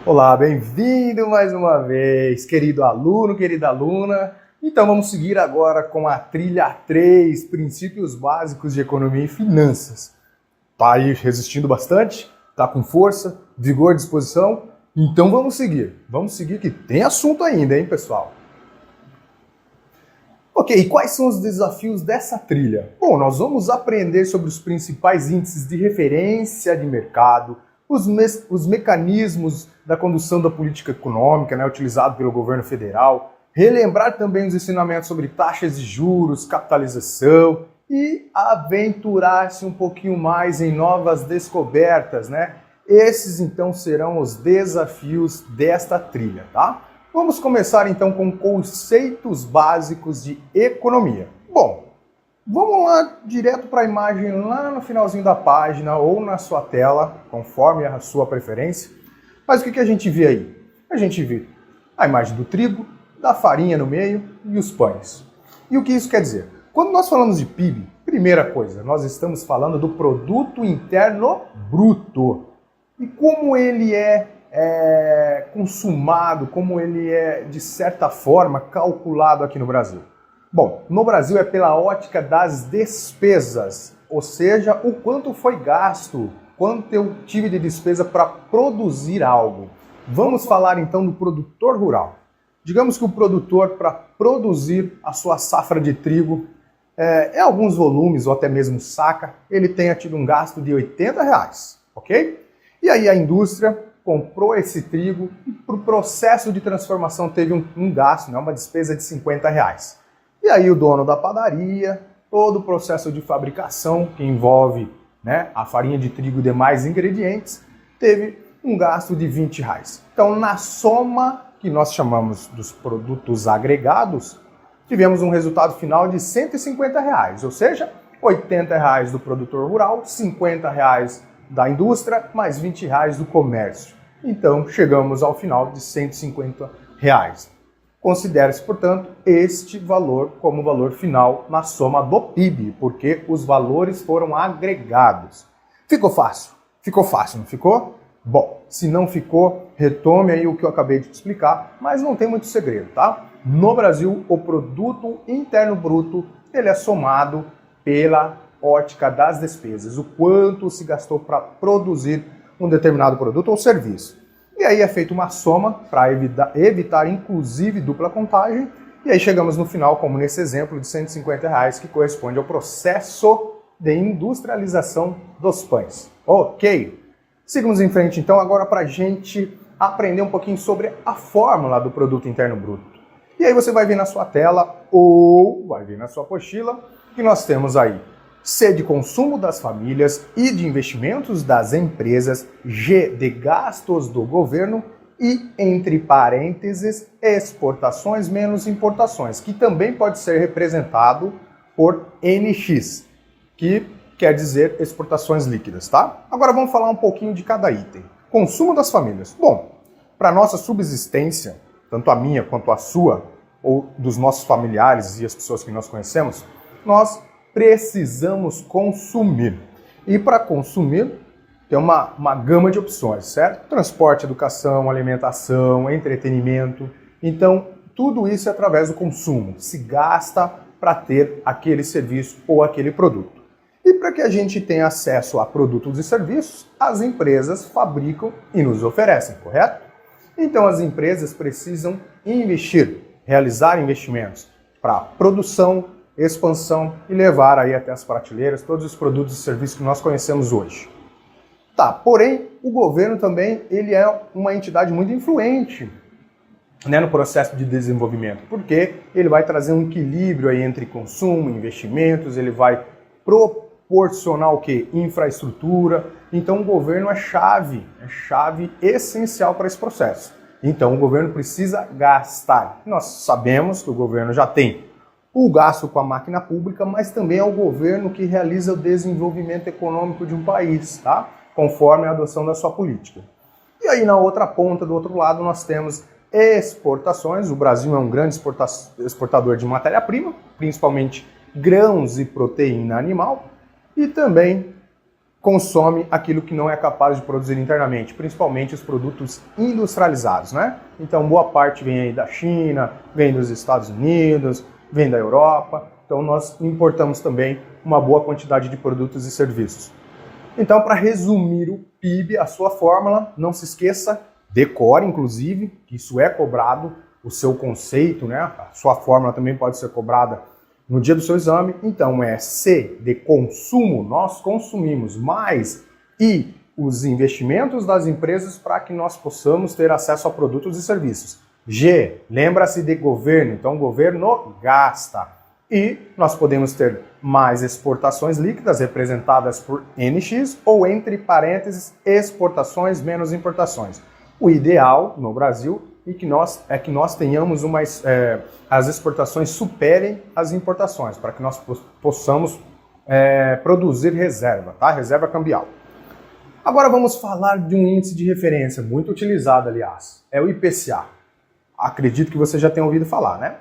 Olá, bem-vindo mais uma vez, querido aluno, querida aluna. Então vamos seguir agora com a trilha 3, Princípios Básicos de Economia e Finanças. Tá aí resistindo bastante? Tá com força, vigor, disposição? Então vamos seguir que tem assunto ainda, hein, pessoal? Ok, e quais são os desafios dessa trilha? Bom, nós vamos aprender sobre os principais índices de referência de mercado, os mecanismos da condução da política econômica, utilizado pelo governo federal, relembrar também os ensinamentos sobre taxas de juros, capitalização e aventurar-se um pouquinho mais em novas descobertas, Esses então serão os desafios desta trilha, tá? Vamos começar então com conceitos básicos de economia. Bom, vamos lá direto para a imagem lá no finalzinho da página ou na sua tela, conforme a sua preferência. Mas o que a gente vê aí? A gente vê a imagem do trigo, da farinha no meio e os pães. E o que isso quer dizer? Quando nós falamos de PIB, primeira coisa, nós estamos falando do Produto Interno Bruto. E como ele é consumado, como ele é, de certa forma, calculado aqui no Brasil? Bom, no Brasil é pela ótica das despesas, ou seja, o quanto foi gasto, quanto eu tive de despesa para produzir algo. Vamos falar então do produtor rural. Digamos que o produtor, para produzir a sua safra de trigo, alguns volumes ou até mesmo saca, ele tenha tido um gasto de R$80, ok? E aí a indústria comprou esse trigo e para o processo de transformação teve um gasto, uma despesa de R$50. E aí o dono da padaria, todo o processo de fabricação que envolve a farinha de trigo e demais ingredientes, teve um gasto de R$20. Então, na soma que nós chamamos dos produtos agregados, tivemos um resultado final de R$150, ou seja, R$80 do produtor rural, R$50 da indústria, mais R$20 do comércio. Então, chegamos ao final de R$150. Considere-se, portanto, este valor como valor final na soma do PIB, porque os valores foram agregados. Ficou fácil? Ficou fácil, não ficou? Bom, se não ficou, retome aí o que eu acabei de te explicar, mas não tem muito segredo, tá? No Brasil, o Produto Interno Bruto, ele é somado pela ótica das despesas, o quanto se gastou para produzir um determinado produto ou serviço. E aí é feita uma soma para evitar, inclusive, dupla contagem. E aí chegamos no final, como nesse exemplo, de R$150, que corresponde ao processo de industrialização dos pães. Ok? Seguimos em frente, então, agora para a gente aprender um pouquinho sobre a fórmula do Produto Interno Bruto. E aí você vai ver na sua tela, ou vai ver na sua apostila, que nós temos aí C de consumo das famílias, I de investimentos das empresas, G de gastos do governo e, entre parênteses, exportações menos importações, que também pode ser representado por NX, que quer dizer exportações líquidas, tá? Agora vamos falar um pouquinho de cada item. Consumo das famílias. Bom, para nossa subsistência, tanto a minha quanto a sua, ou dos nossos familiares e as pessoas que nós conhecemos, nós precisamos consumir. E para consumir, tem uma gama de opções, certo? Transporte, educação, alimentação, entretenimento. Então, tudo isso é através do consumo. Se gasta para ter aquele serviço ou aquele produto. E para que a gente tenha acesso a produtos e serviços, as empresas fabricam e nos oferecem, correto? Então, as empresas precisam investir, realizar investimentos para produção, expansão e levar aí até as prateleiras todos os produtos e serviços que nós conhecemos hoje. Tá, porém, o governo também ele é uma entidade muito influente no processo de desenvolvimento, porque ele vai trazer um equilíbrio aí entre consumo, investimentos, ele vai proporcionar o quê? Infraestrutura. Então o governo é chave essencial para esse processo. Então o governo precisa gastar. Nós sabemos que o governo já tem o gasto com a máquina pública, mas também é o governo que realiza o desenvolvimento econômico de um país, tá? Conforme a adoção da sua política. E E aí na outra ponta, do outro lado, nós temos exportações. O Brasil é um grande exportador de matéria-prima, principalmente grãos e proteína animal, e também consome aquilo que não é capaz de produzir internamente, principalmente os produtos industrializados, né? Então boa parte vem aí da China, vem dos Estados Unidos, vem da Europa. Então nós importamos também uma boa quantidade de produtos e serviços. Então, para resumir o PIB, a sua fórmula, não se esqueça, decore inclusive, que isso é cobrado, o seu conceito, né? A sua fórmula também pode ser cobrada no dia do seu exame. Então é C de consumo, nós consumimos mais, I, os investimentos das empresas para que nós possamos ter acesso a produtos e serviços. G, lembra-se de governo, então o governo gasta. E nós podemos ter mais exportações líquidas, representadas por NX, ou entre parênteses, exportações menos importações. O ideal no Brasil é que nós tenhamos as exportações superem as importações, para que nós possamos produzir reserva, tá? Reserva cambial. Agora vamos falar de um índice de referência muito utilizado, aliás, é o IPCA. Acredito que você já tenha ouvido falar, né?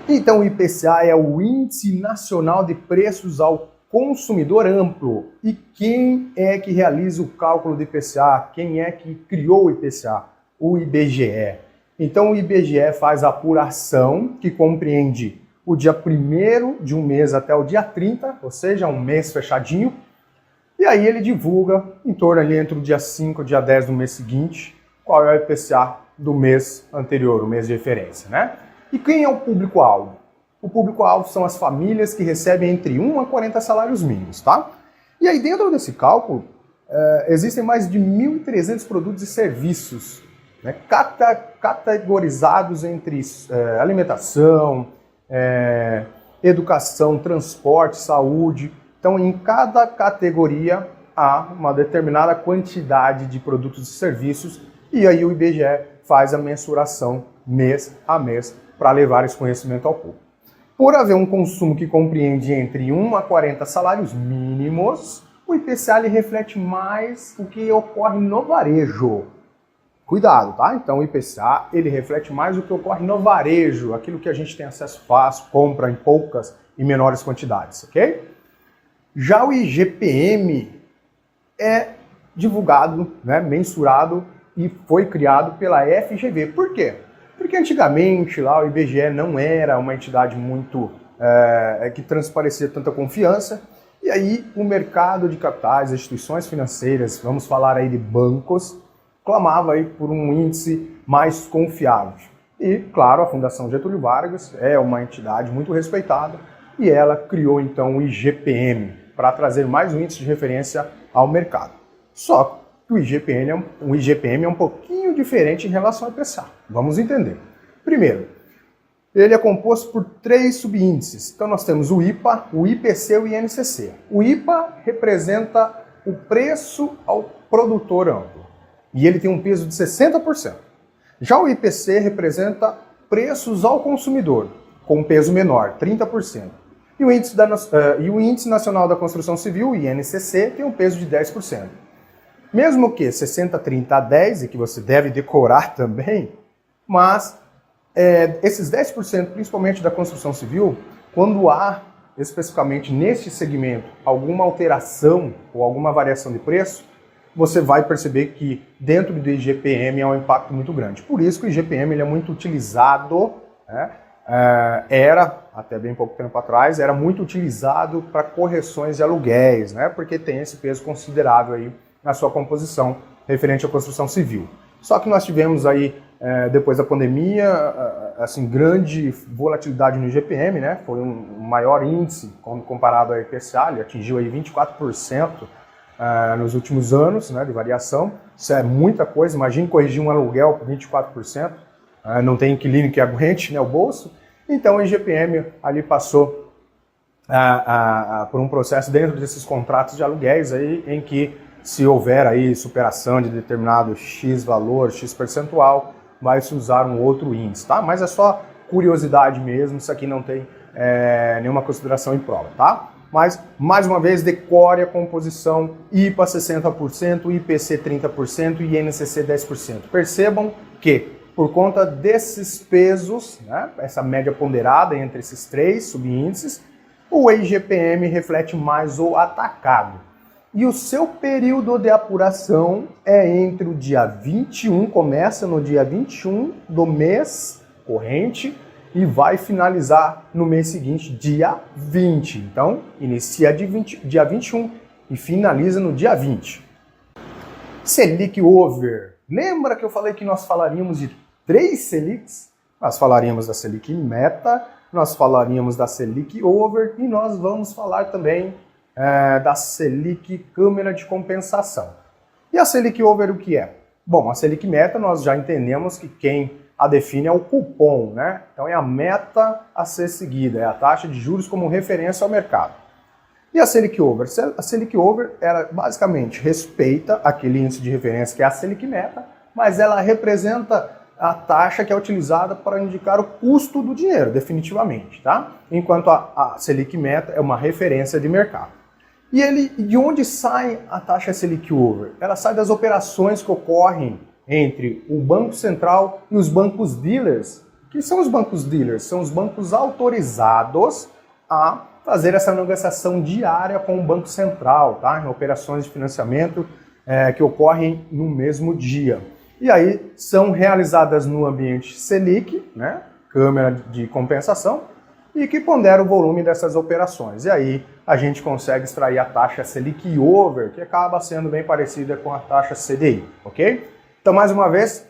Então o IPCA é o Índice Nacional de Preços ao Consumidor Amplo. E quem é que realiza o cálculo do IPCA? Quem é que criou o IPCA? O IBGE. Então o IBGE faz a apuração que compreende o dia 1º de um mês até o dia 30, ou seja, um mês fechadinho. E aí ele divulga em torno ali entre o dia 5 e o dia 10 do mês seguinte qual é o IPCA do mês anterior, o mês de referência, né? E quem é o público-alvo? O público-alvo são as famílias que recebem entre 1 a 40 salários mínimos, tá? E aí dentro desse cálculo, existem mais de 1.300 produtos e serviços, né, categorizados entre alimentação, educação, transporte, saúde. Então em cada categoria há uma determinada quantidade de produtos e serviços, e aí o IBGE faz a mensuração mês a mês para levar esse conhecimento ao público. Por haver um consumo que compreende entre 1 a 40 salários mínimos, o IPCA ele reflete mais o que ocorre no varejo. Cuidado, tá? Então o IPCA ele reflete mais o que ocorre no varejo, aquilo que a gente tem acesso fácil, compra em poucas e menores quantidades, ok? Já o IGPM é divulgado, né, mensurado e foi criado pela FGV. Por quê? Porque antigamente lá o IBGE não era uma entidade muito que transparecia tanta confiança, e aí o mercado de capitais, instituições financeiras, vamos falar aí de bancos, clamava aí por um índice mais confiável. E, claro, a Fundação Getúlio Vargas é uma entidade muito respeitada e ela criou então o IGPM para trazer mais um índice de referência ao mercado. Só que o IGPM é um pouquinho diferente em relação ao IPCA. Vamos entender. Primeiro, ele é composto por 3 subíndices. Então nós temos o IPA, o IPC e o INCC. O IPA representa o preço ao produtor amplo e ele tem um peso de 60%. Já o IPC representa preços ao consumidor, com um peso menor, 30%. E o Índice Nacional da Construção Civil, o INCC, tem um peso de 10%. Mesmo que 60, 30 a 10, e que você deve decorar também, mas esses 10%, principalmente da construção civil, quando há, especificamente neste segmento, alguma alteração ou alguma variação de preço, você vai perceber que dentro do IGPM há um impacto muito grande. Por isso que o IGPM ele é muito utilizado, né? Até bem pouco tempo atrás, era muito utilizado para correções de aluguéis, né? Porque tem esse peso considerável aí na sua composição referente à construção civil. Só que nós tivemos aí, depois da pandemia, assim, grande volatilidade no IGPM, né? Foi um maior índice quando comparado ao IPCA, ele atingiu aí 24% nos últimos anos, né, de variação. Isso é muita coisa, imagine corrigir um aluguel por 24%, não tem inquilino que aguente, né, o bolso. Então o IGPM ali passou por um processo dentro desses contratos de aluguéis aí, em que se houver aí superação de determinado X valor, X percentual, vai se usar um outro índice, tá? Mas é só curiosidade mesmo, isso aqui não tem nenhuma consideração em prova, tá? Mas, mais uma vez, decore a composição IPA 60%, IPC 30% e INCC 10%. Percebam que, por conta desses pesos, né, essa média ponderada entre esses três subíndices, o IGPM reflete mais o atacado. E o seu período de apuração é entre o dia 21, começa no dia 21 do mês corrente e vai finalizar no mês seguinte, dia 20. Então, inicia dia 21 e finaliza no dia 20. Selic Over. Lembra que eu falei que nós falaríamos de 3 Selics? Nós falaríamos da Selic Meta, nós falaríamos da Selic Over e nós vamos falar também da Selic Câmara de Compensação. E a Selic Over o que é? Bom, a Selic Meta nós já entendemos que quem a define é o cupom, né? Então é a meta a ser seguida, é a taxa de juros como referência ao mercado. E a Selic Over? A Selic Over, ela basicamente respeita aquele índice de referência que é a Selic Meta, mas ela representa a taxa que é utilizada para indicar o custo do dinheiro, definitivamente, tá? Enquanto a Selic Meta é uma referência de mercado. E de onde sai a taxa Selic Over? Ela sai das operações que ocorrem entre o Banco Central e os bancos dealers. O que são os bancos dealers? São os bancos autorizados a fazer essa negociação diária com o Banco Central, tá? Em operações de financiamento que ocorrem no mesmo dia. E aí são realizadas no ambiente Selic, né? Câmara de compensação, e que pondera o volume dessas operações. E aí a gente consegue extrair a taxa Selic Over, que acaba sendo bem parecida com a taxa CDI, ok? Então, mais uma vez,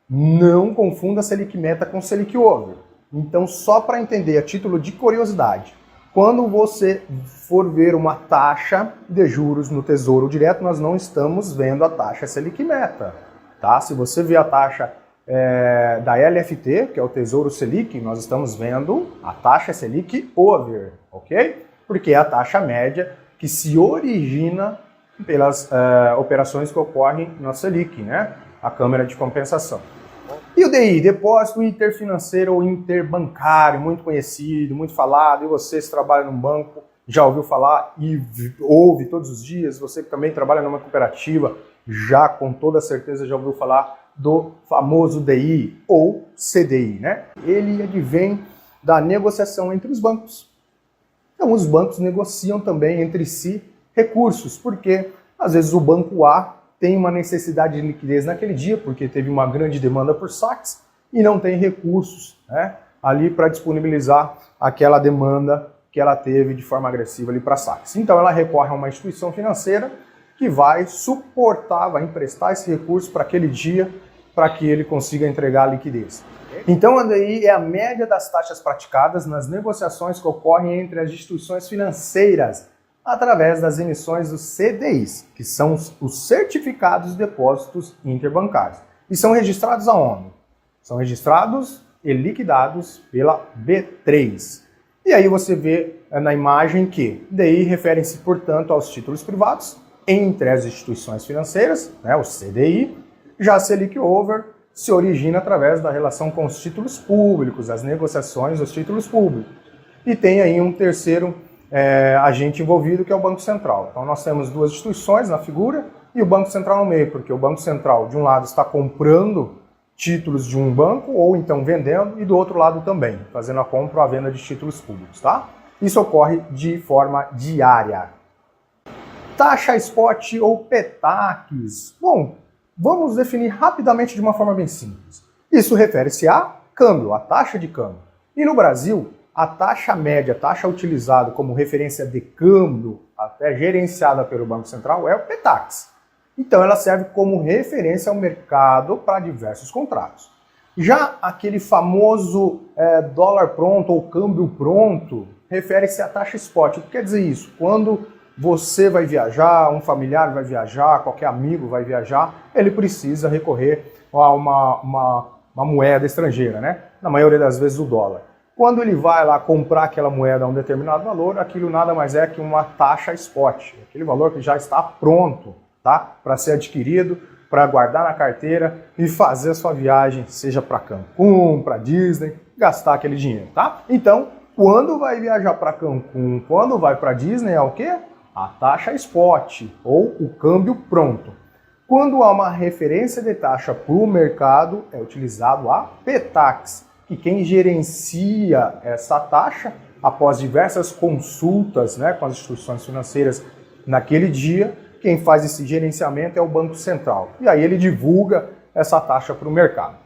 não confunda Selic Meta com Selic Over. Então, só para entender, a título de curiosidade, quando você for ver uma taxa de juros no Tesouro Direto, nós não estamos vendo a taxa Selic Meta. Tá? Se você vê a taxa da LFT, que é o Tesouro Selic, nós estamos vendo a taxa Selic Over, ok? Porque é a taxa média que se origina pelas operações que ocorrem na Selic, né? A Câmara de Compensação. E o DI, Depósito Interfinanceiro ou Interbancário, muito conhecido, muito falado, e você que trabalha num banco já ouviu falar e ouve todos os dias, você que também trabalha numa cooperativa, já com toda certeza já ouviu falar do famoso DI ou CDI, né? Ele advém da negociação entre os bancos. Então os bancos negociam também entre si recursos, porque às vezes o banco A tem uma necessidade de liquidez naquele dia, porque teve uma grande demanda por saques e não tem recursos, né, ali para disponibilizar aquela demanda que ela teve de forma agressiva ali para saques. Então ela recorre a uma instituição financeira que vai suportar, vai emprestar esse recurso para aquele dia, para que ele consiga entregar a liquidez. Então, daí é a média das taxas praticadas nas negociações que ocorrem entre as instituições financeiras através das emissões dos CDIs, que são os certificados de depósitos interbancários. E são registrados aonde? São registrados e liquidados pela B3. E aí você vê na imagem que DI referem-se, portanto, aos títulos privados entre as instituições financeiras, né, o CDI. Já a Selic Over se origina através da relação com os títulos públicos, as negociações dos títulos públicos. E tem aí um terceiro agente envolvido, que é o Banco Central. Então nós temos duas instituições na figura e o Banco Central no meio, porque o Banco Central, de um lado, está comprando títulos de um banco ou então vendendo, e do outro lado também, fazendo a compra ou a venda de títulos públicos, tá? Isso ocorre de forma diária. Taxa Spot ou PETAX. Bom, vamos definir rapidamente de uma forma bem simples. Isso refere-se a câmbio, a taxa de câmbio. E no Brasil, a taxa média, a taxa utilizada como referência de câmbio, até gerenciada pelo Banco Central, é o PETAX. Então ela serve como referência ao mercado para diversos contratos. Já aquele famoso dólar pronto ou câmbio pronto, refere-se à taxa spot. O que quer dizer isso? Quando você vai viajar, um familiar vai viajar, qualquer amigo vai viajar, ele precisa recorrer a uma moeda estrangeira, né? Na maioria das vezes o dólar. Quando ele vai lá comprar aquela moeda a um determinado valor, aquilo nada mais é que uma taxa spot, aquele valor que já está pronto, tá? Para ser adquirido, para guardar na carteira e fazer a sua viagem, seja para Cancún, para Disney, gastar aquele dinheiro, tá? Então, Quando vai viajar para Cancún, quando vai para Disney, é o quê? A taxa spot, ou o câmbio pronto. Quando há uma referência de taxa para o mercado, é utilizado a PTax, que quem gerencia essa taxa, após diversas consultas, né, com as instituições financeiras naquele dia, quem faz esse gerenciamento é o Banco Central. E aí ele divulga essa taxa para o mercado,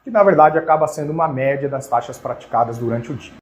que na verdade acaba sendo uma média das taxas praticadas durante o dia.